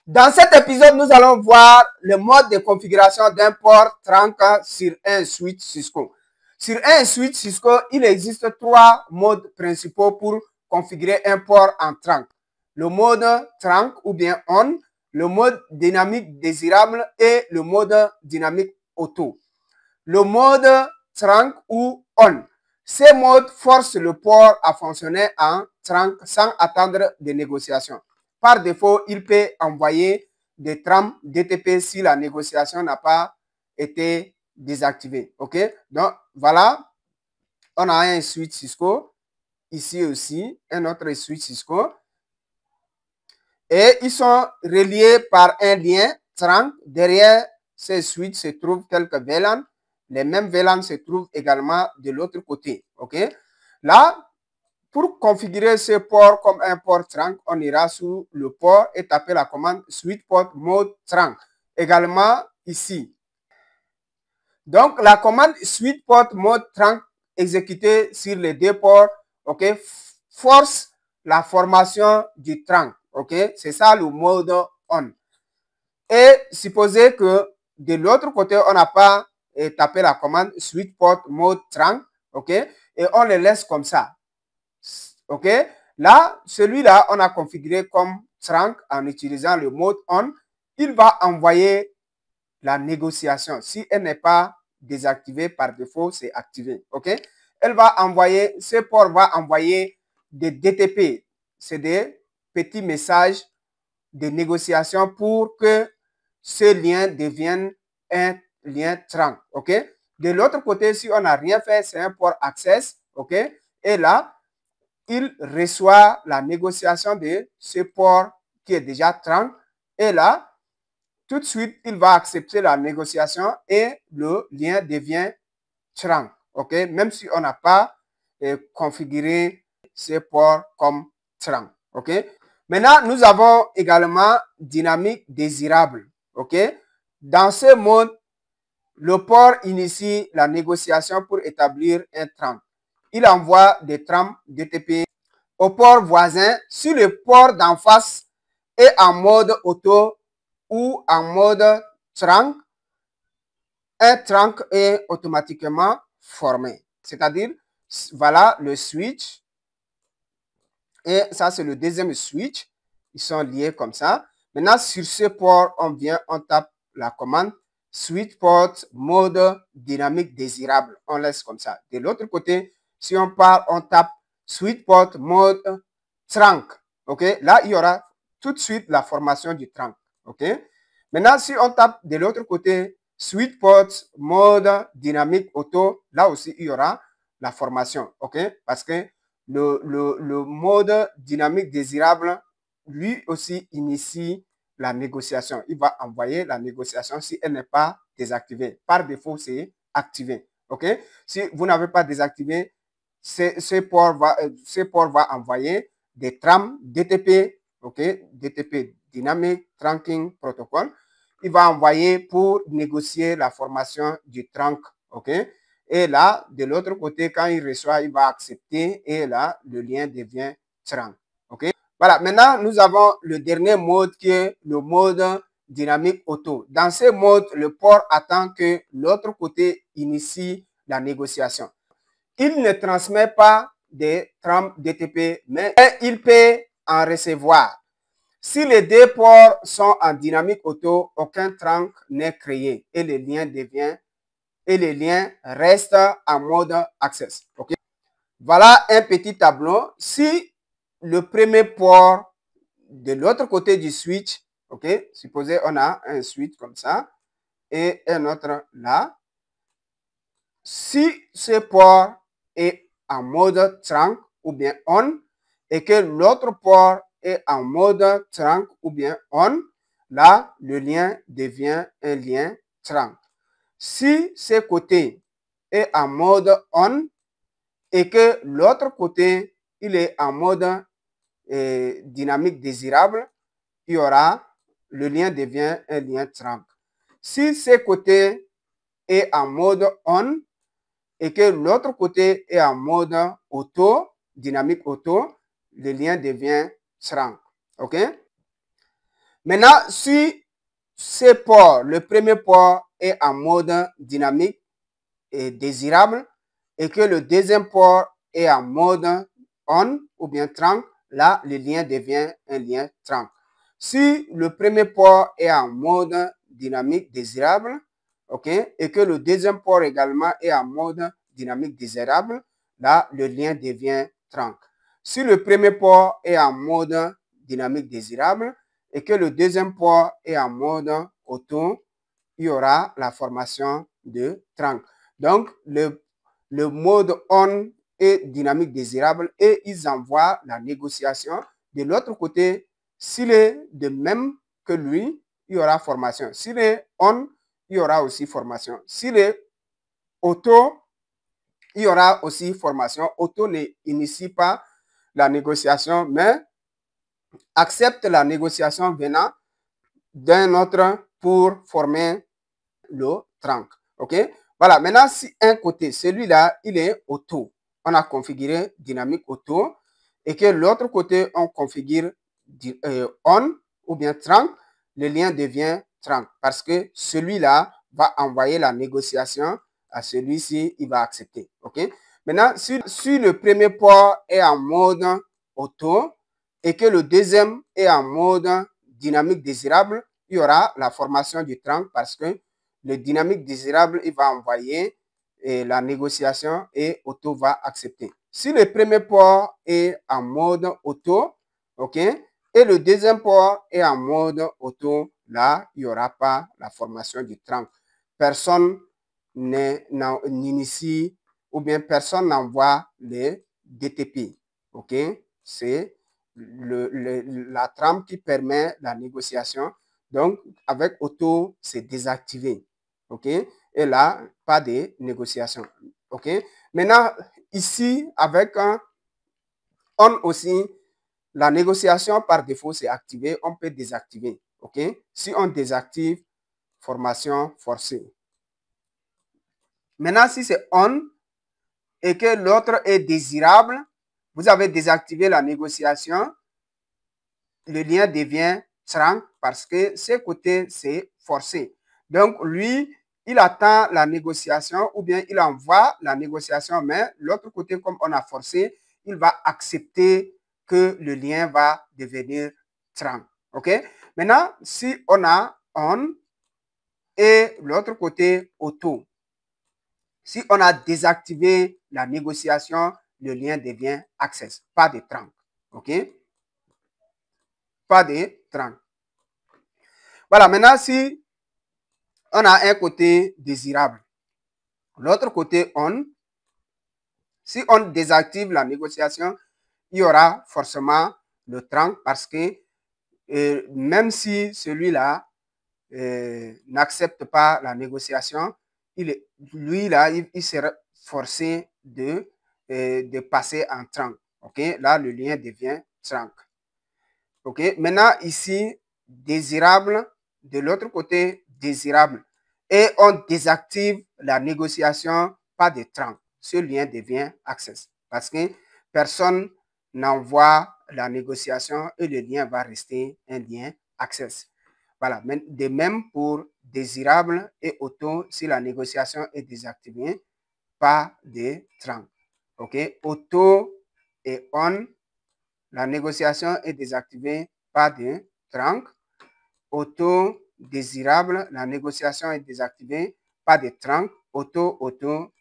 Dans cet épisode, nous allons voir le mode de configuration d'un port trunk sur un switch Cisco. Sur un switch Cisco, il existe trois modes principaux pour configurer un port en trunk. Le mode trunk ou bien on, le mode dynamique désirable et le mode dynamique auto. Le mode trunk ou on. Ces modes forcent le port à fonctionner en trunk sans attendre des négociations. Par défaut, il peut envoyer des trames DTP si la négociation n'a pas été désactivée. OK? Donc, voilà. On a un switch Cisco. Ici aussi, un autre switch Cisco. Et ils sont reliés par un lien trunk. Derrière ces switches se trouvent quelques VLAN. Les mêmes VLAN se trouvent également de l'autre côté. OK? Là, pour configurer ce port comme un port trunk, on ira sous le port et taper la commande switch port mode trunk. Également ici. Donc, la commande switch port mode trunk exécutée sur les deux ports, OK, force la formation du trunk. OK, c'est ça le mode on. Et supposez que de l'autre côté, on n'a pas tapé la commande switch port mode trunk. OK, et on le laisse comme ça. OK, là, celui-là, on a configuré comme trunk en utilisant le mode on. Il va envoyer la négociation. Si elle n'est pas désactivée par défaut, c'est activé. OK, elle va envoyer, ce port va envoyer des DTP. C'est des petits messages de négociation pour que ce lien devienne un lien trunk. OK, de l'autre côté, si on n'a rien fait, c'est un port access. OK, et là, il reçoit la négociation de ce port qui est déjà trunk. Et là, tout de suite, il va accepter la négociation et le lien devient trunk. OK? Même si on n'a pas configuré ce port comme trunk. OK? Maintenant, nous avons également dynamique désirable. OK? Dans ce mode, le port initie la négociation pour établir un trunk. Il envoie des trames DTP au port voisin si le port d'en face est en mode auto ou en mode trunk. Un trunk est automatiquement formé. C'est-à-dire, voilà le switch. Et ça, c'est le deuxième switch. Ils sont liés comme ça. Maintenant, sur ce port, on tape la commande switch port mode dynamique désirable. On laisse comme ça. De l'autre côté, si on part, on tape switch port mode trunk. OK? Là, il y aura tout de suite la formation du trunk. OK? Maintenant, si on tape de l'autre côté switch port mode dynamique auto, là aussi, il y aura la formation. OK? Parce que le mode dynamique désirable, lui aussi, initie la négociation. Il va envoyer la négociation si elle n'est pas désactivée. Par défaut, c'est activé. OK? Si vous n'avez pas désactivé, ce port va envoyer des trames DTP, OK? DTP, Dynamic Trunking Protocol. Il va envoyer pour négocier la formation du trunk. OK? Et là, de l'autre côté, quand il reçoit, il va accepter et là, le lien devient trunk. OK? Voilà, maintenant, nous avons le dernier mode qui est le mode dynamique auto. Dans ce mode, le port attend que l'autre côté initie la négociation. Il ne transmet pas des trames DTP, mais il peut en recevoir. Si les deux ports sont en dynamique auto, aucun trunk n'est créé et le lien reste en mode access. Okay? Voilà un petit tableau. Si le premier port de l'autre côté du switch, ok, supposez on a un switch comme ça et un autre là. Si ce port est en mode trunk ou bien on et que l'autre port est en mode trunk ou bien on, là, le lien devient un lien trunk. Si ce côté est en mode on et que l'autre côté, il est en mode dynamique désirable, le lien devient un lien trunk. Si ce côté est en mode on et que l'autre côté est en mode auto, dynamique auto, le lien devient trunk. OK? Maintenant, si ce port, le premier port est en mode dynamique et désirable et que le deuxième port est en mode on ou bien trunk, là, le lien devient un lien trunk. Si le premier port est en mode dynamique désirable, ok, et que le deuxième port également est en mode dynamique désirable, là, le lien devient trunk. Si le premier port est en mode dynamique désirable et que le deuxième port est en mode auto, il y aura la formation de trunk. Donc, le mode on est dynamique désirable et ils envoient la négociation. De l'autre côté, s'il est de même que lui, il y aura formation. S'il est on, il y aura aussi formation. S'il est auto, il y aura aussi formation. Auto n'initie pas la négociation, mais accepte la négociation venant d'un autre pour former le trunk. OK? Voilà, maintenant, si un côté, celui-là, il est auto, on a configuré dynamique auto, et que l'autre côté, on configure on ou bien trunk, le lien devient trunk parce que celui-là va envoyer la négociation à celui-ci, il va accepter. OK? Maintenant, si le premier port est en mode auto et que le deuxième est en mode dynamique désirable, il y aura la formation du trunk parce que le dynamique désirable, il va envoyer la négociation et auto va accepter. Si le premier port est en mode auto, OK, et le deuxième port est en mode auto, là, il n'y aura pas la formation du trunk. Personne n'initie ou bien personne n'envoie les DTP. OK, c'est la trame qui permet la négociation. Donc, avec auto, c'est désactivé. OK? Et là, pas de négociation. OK? Maintenant, ici, avec un on aussi, la négociation par défaut, c'est activé. On peut désactiver. OK? Si on désactive, formation forcée. Maintenant, si c'est on et que l'autre est désirable, vous avez désactivé la négociation, le lien devient trunk parce que ce côté, c'est forcé. Donc, lui, il attend la négociation ou bien il envoie la négociation, mais l'autre côté, comme on a forcé, il va accepter que le lien va devenir trunk. OK? Maintenant, si on a on et l'autre côté auto, si on a désactivé la négociation, le lien devient access, pas de trunk. OK? Pas de trunk. Voilà, maintenant, si on a un côté désirable, l'autre côté on, si on désactive la négociation, il y aura forcément le trunk parce que même si celui-là n'accepte pas la négociation, lui-là, il sera forcé de passer en trunk. OK? Là, le lien devient trunk. OK? Maintenant, ici, désirable, de l'autre côté, désirable. Et on désactive la négociation, pas de trunk. Ce lien devient access. Parce que personne n'envoie la négociation et le lien va rester un lien access. Voilà. De même pour désirable et auto, si la négociation est désactivée, pas de trunk. OK? Auto et on, la négociation est désactivée, pas de trunk. Auto désirable, la négociation est désactivée, pas de trunk. Auto,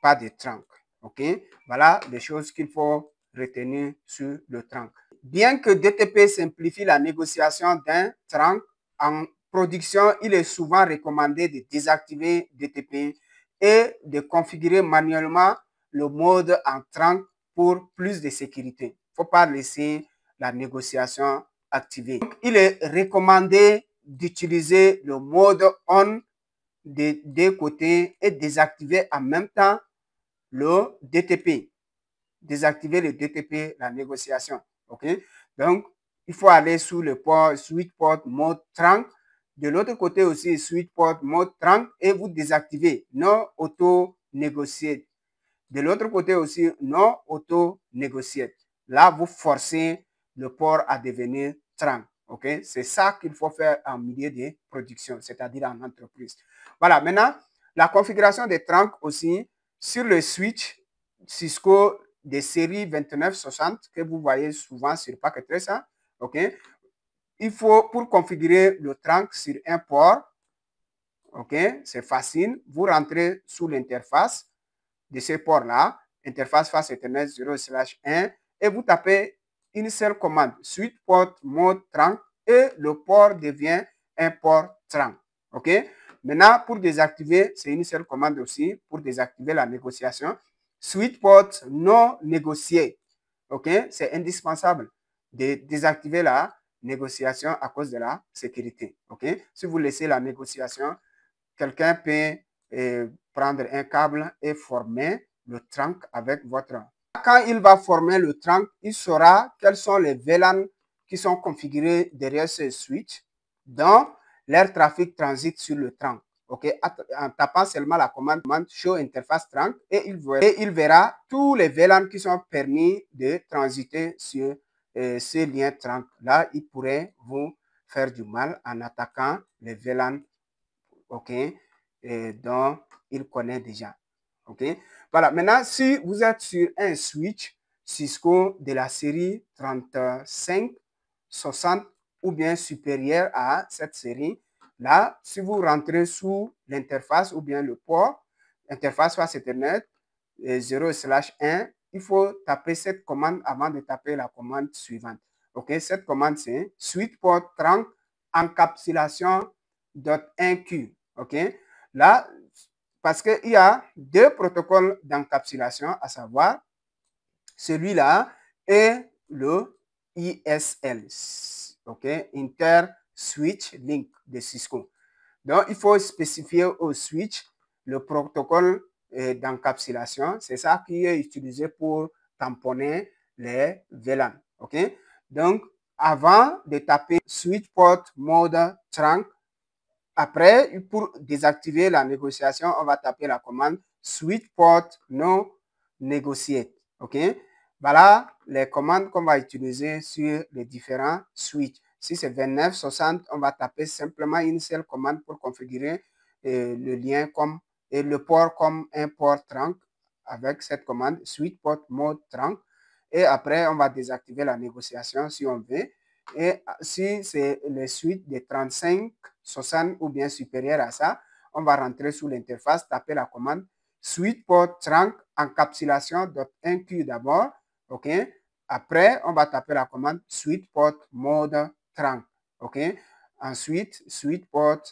pas de trunk. OK? Voilà les choses qu'il faut retenir sur le trunk. Bien que DTP simplifie la négociation d'un trunk, en production, il est souvent recommandé de désactiver DTP et de configurer manuellement le mode en trunk pour plus de sécurité. Il ne faut pas laisser la négociation activée. Donc, il est recommandé d'utiliser le mode on des deux côtés et désactiver en même temps le DTP. Désactiver le DTP, la négociation. OK? Donc, il faut aller sous le port switch port mode trunk. De l'autre côté aussi, switch port mode trunk et vous désactivez non auto négociate. De l'autre côté aussi, non auto négociate. Là, vous forcez le port à devenir trunk. OK? C'est ça qu'il faut faire en milieu de production, c'est-à-dire en entreprise. Voilà, maintenant, la configuration des trunks aussi sur le switch Cisco des séries 2960 que vous voyez souvent sur Packet Tracer, OK? Il faut, pour configurer le trunk sur un port, OK, c'est facile. Vous rentrez sous l'interface de ce port-là, interface face Ethernet 0/1, et vous tapez une seule commande, suite port mode trunk, et le port devient un port trunk. OK? Maintenant, pour désactiver, c'est une seule commande aussi, pour désactiver la négociation. Suite port non négocié. OK? C'est indispensable de désactiver la négociation à cause de la sécurité. OK? Si vous laissez la négociation, quelqu'un peut prendre un câble et former le trunk avec votre. Quand il va former le trunk, il saura quels sont les VLAN qui sont configurés derrière ce switch, dont leur trafic transite sur le trunk. OK? En tapant seulement la commande show interface trunk, et il verra tous les VLAN qui sont permis de transiter sur ce lien trunk. Là, il pourrait vous faire du mal en attaquant les VLAN, OK, dont il connaît déjà. OK. Voilà. Maintenant, si vous êtes sur un switch Cisco de la série 3560 ou bien supérieur à cette série, là, si vous rentrez sous l'interface ou bien le port, interface face Ethernet 0/1, il faut taper cette commande avant de taper la commande suivante. OK. Cette commande, c'est suite port trunk encapsulation .1Q. OK. Là, parce qu'il y a deux protocoles d'encapsulation, à savoir celui-là et le ISL, OK, Inter Switch Link de Cisco. Donc, il faut spécifier au switch le protocole d'encapsulation. C'est ça qui est utilisé pour tamponner les VLAN. OK? Donc, avant de taper switch port mode trunk, après, pour désactiver la négociation, on va taper la commande switch port non negotiate. OK? Voilà les commandes qu'on va utiliser sur les différents switches. Si c'est 2960, on va taper simplement une seule commande pour configurer le lien comme et le port comme un port trunk avec cette commande switch port mode trunk. Et après, on va désactiver la négociation si on veut. Et si c'est le suite de 35, 60 ou bien supérieur à ça, on va rentrer sous l'interface, taper la commande suite port trunk encapsulation.1Q d'abord. OK? Après, on va taper la commande suite port mode trunk. OK? Ensuite, suite port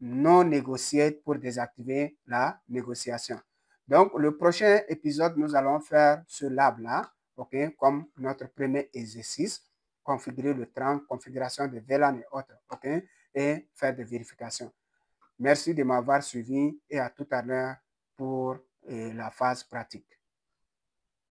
non négocié pour désactiver la négociation. Donc, le prochain épisode, nous allons faire ce lab-là, OK, comme notre premier exercice, configurer le trunk, configuration de VLAN et autres, OK, et faire des vérifications. Merci de m'avoir suivi et à tout à l'heure pour la phase pratique.